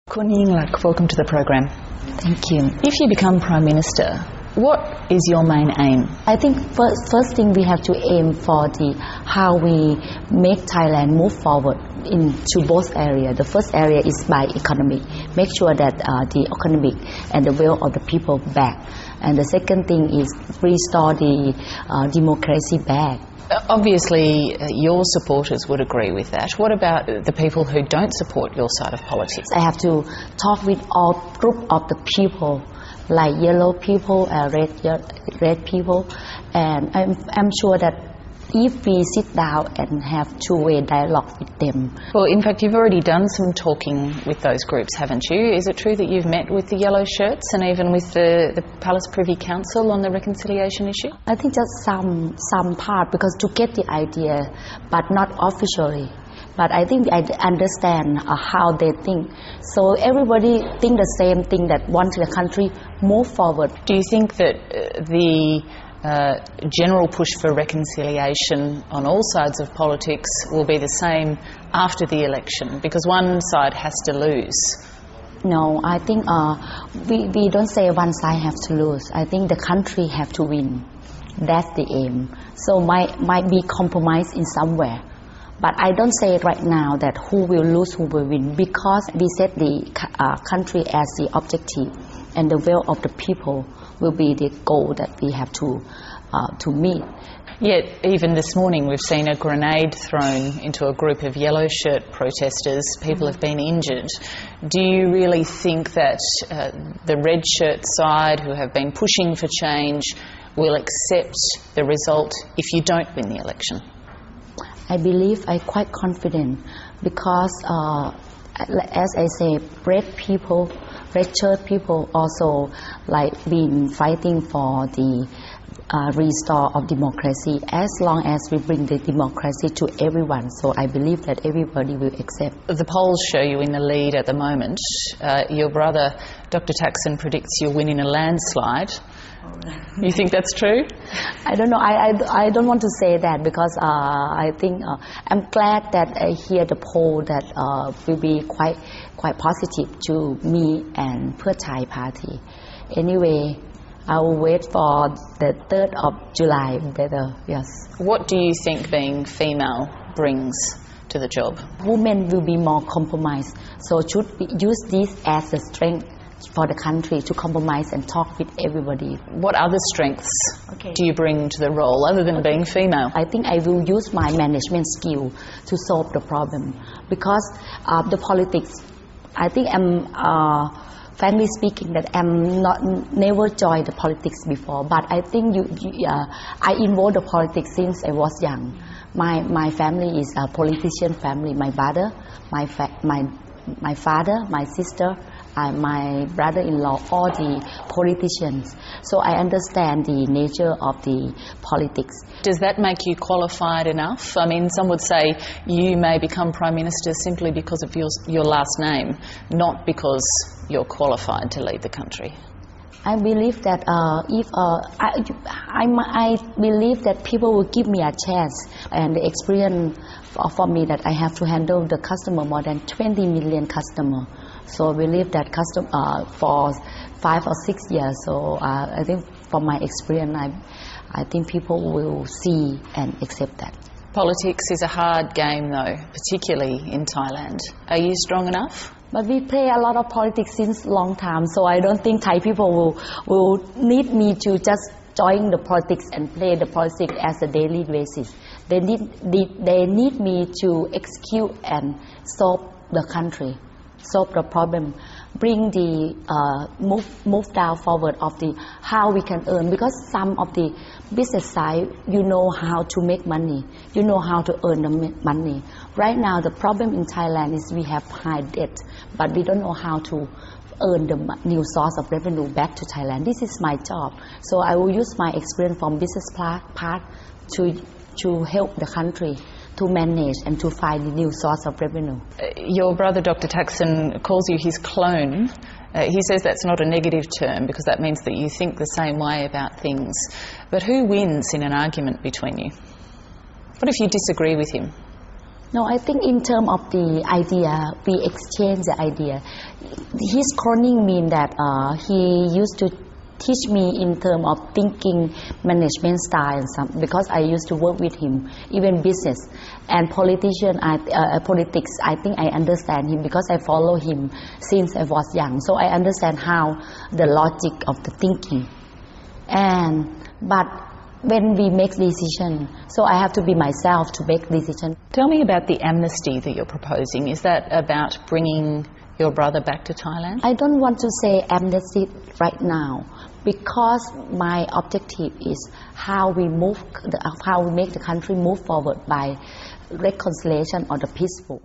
Kun Yingluck, welcome to the program. Thank you. If you become Prime Minister, what is your main aim? I think first thing we have to aim for how we make Thailand move forward into both areas. The first area is by economy. Make sure that the economic and the wealth of the people back. And the second thing is restore the democracy back. Obviously, your supporters would agree with that. What about the people who don't support your side of politics? I have to talk with all group of the people, like yellow people, red people, and I'm sure that if we sit down and have two-way dialogue with them. Well, in fact, you've already done some talking with those groups, haven't you? Is it true that you've met with the yellow shirts and even with the Palace Privy Council on the reconciliation issue? I think just some part, because to get the idea, but not officially. But I think I understand how they think. So everybody think the same thing, that want the country move forward. Do you think that the general push for reconciliation on all sides of politics will be the same after the election, because one side has to lose? No, I think we don't say one side has to lose. I think the country have to win. That's the aim. So might be compromise in somewhere. But I don't say right now that who will lose, who will win, because we set the country as the objective, and the will of the people will be the goal that we have to meet. Yet, even this morning, we've seen a grenade thrown into a group of yellow shirt protesters. People have been injured. Do you really think that the red shirt side, who have been pushing for change, will accept the result if you don't win the election? I believe I'm quite confident, because as I say, red shirt people also been fighting for the restore of democracy, as long as we bring the democracy to everyone. So I believe that everybody will accept. The polls show you in the lead at the moment. Your brother, Dr. Thaksin, predicts you'll win in a landslide. You think that's true? I don't know. I don't want to say that, because I think I'm glad that I hear the poll that will be quite positive to me and Pheu Thai party. Anyway, I will wait for the 3rd of July better. Yes. What do you think being female brings to the job? Women will be more compromised, so should we use this as a strength for the country to compromise and talk with everybody. What other strengths do you bring to the role other than being female? I think I will use my management skill to solve the problem, because the politics, I think frankly speaking, that I'm never joined the politics before, but I think I involved the politics since I was young. My family is a politician family. My brother, my father, my sister, my brother-in-law, all the politicians. So I understand the nature of the politics. Does that make you qualified enough? I mean, some would say you may become Prime Minister simply because of your last name, not because you're qualified to lead the country. I believe that I believe that people will give me a chance, and the experience for me that I have to handle the customer, more than 20 million customers. So I believe that for 5 or 6 years. So I think from my experience, I think people will see and accept that. Politics is a hard game, though, particularly in Thailand. Are you strong enough? But we play a lot of politics since long time, so I don't think Thai people will need me to just join the politics and play the politics as a daily basis. They need me to execute and solve the country, solve the problem, bring the move down forward of the how we can earn, because some of the business side, you know how to make money, you know how to earn the money. Right now the problem in Thailand is we have high debt, but we don't know how to earn the new source of revenue back to Thailand. This is my job, so I will use my experience from business part to help the country to manage and to find a new source of revenue. Your brother Dr. Thaksin calls you his clone. He says that's not a negative term, because that means that you think the same way about things. But who wins in an argument between you? What if you disagree with him? No, I think in terms of the idea, we exchange the idea. His crony mean that he used to teach me in terms of thinking, management style and some, because I used to work with him, even business and politics. I think I understand him because I follow him since I was young, so I understand how the logic of the thinking. But when we make decision, so I have to be myself to make decision. Tell me about the amnesty that you're proposing. Is that about bringing your brother back to Thailand? I don't want to say amnesty right now because my objective is how we make the country move forward by reconciliation or the peaceful.